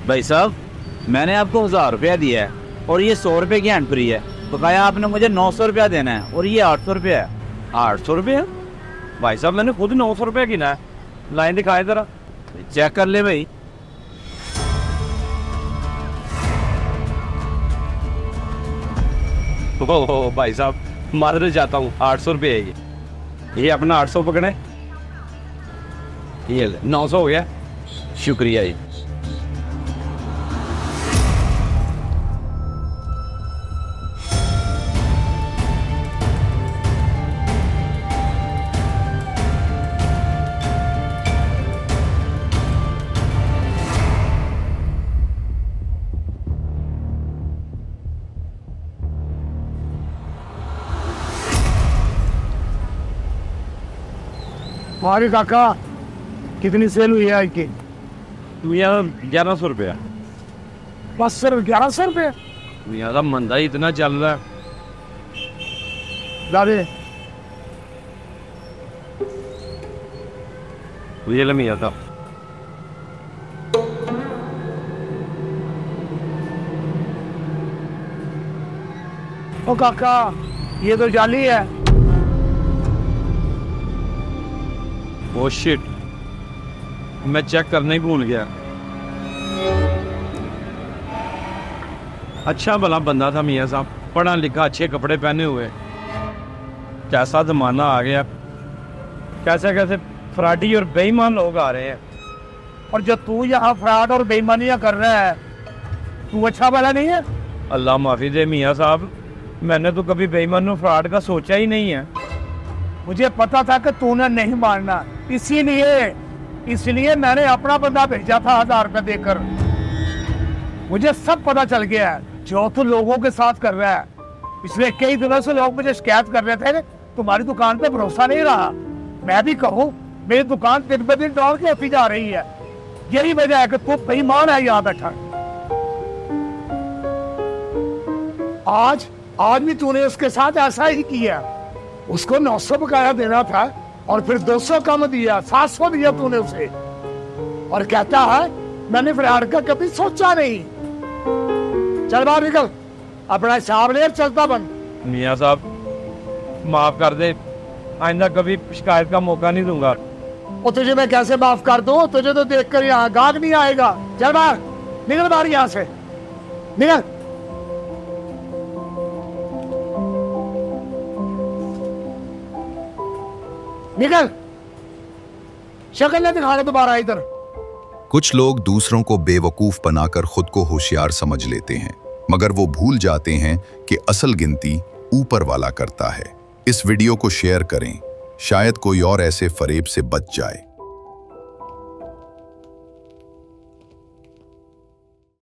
भाई साहब, मैंने आपको 1000 रुपया दिया है और ये 100 रुपये की हैंड फ्री है। बकाया आपने मुझे 900 रुपया देना है और ये 800 रुपया है। 800 रुपये? भाई साहब मैंने खुद 900 रुपया गिना है। लाइन दिखाए जरा। चेक कर ले भाई। ओ भाई साहब मादर जाता हूँ, 800 रुपये है ये अपना 800 पकड़े। ये 900 हो गया। शुक्रिया जी। हमारी काका कितनी सेल हुई है आज की? यार 1100 रुपया। बस सिर्फ 1100 रुपये? यार मंदा ही इतना चल रहा है। दादे ये ले मियां साहब। ओ काका, ये तो जाली है। ओ शिट, मैं चेक करना ही भूल गया। अच्छा भला बंदा था मियां साहब, पढ़ा लिखा, अच्छे कपड़े पहने हुए। कैसा जमाना आ गया, कैसे कैसे फ्राडी और बेईमान लोग आ रहे हैं। और जो तू यहाँ फ्रॉड और बेईमानियां कर रहा है, तू अच्छा भला नहीं है? अल्लाह माफी दे मियां साहब, मैंने तो कभी बेईमान और फ्रॉड का सोचा ही नहीं है। मुझे पता था कि तूने नहीं मानना, इसलिए मैंने अपना बंदा भेजा था 1000 रुपये देकर। मुझे सब पता चल गया है जो तू लोगों के साथ कर रहा है। पिछले कई दिनों से लोग मुझे शिकायत कर रहे थे तुम्हारी दुकान पे भरोसा नहीं रहा। मैं भी कहूँ, मेरी दुकान दिन ब दिन डाउन होती जा रही है। यही वजह है कि तू बेईमान है यहाँ बैठा। आज भी तूने उसके साथ ऐसा ही किया। उसको 900 बकाया देना था और फिर 200 कम दिया, 700 दिया तूने उसे। और कहता है मैंने फ्रॉड का कभी सोचा नहीं। चल बाहर निकल, अपना हिसाब ले, चलता बन। मियां साहब माफ कर दे, आइंदा कभी शिकायत का मौका नहीं दूंगा। और तुझे मैं कैसे माफ कर दूं? तुझे तो देखकर यहाँ गाहक नहीं आएगा। चल बाहर निकल, बाहर यहाँ से निकल। निकल, शक्ल न दिखाना दोबारा इधर। कुछ लोग दूसरों को बेवकूफ बनाकर खुद को होशियार समझ लेते हैं, मगर वो भूल जाते हैं कि असल गिनती ऊपर वाला करता है। इस वीडियो को शेयर करें, शायद कोई और ऐसे फरेब से बच जाए।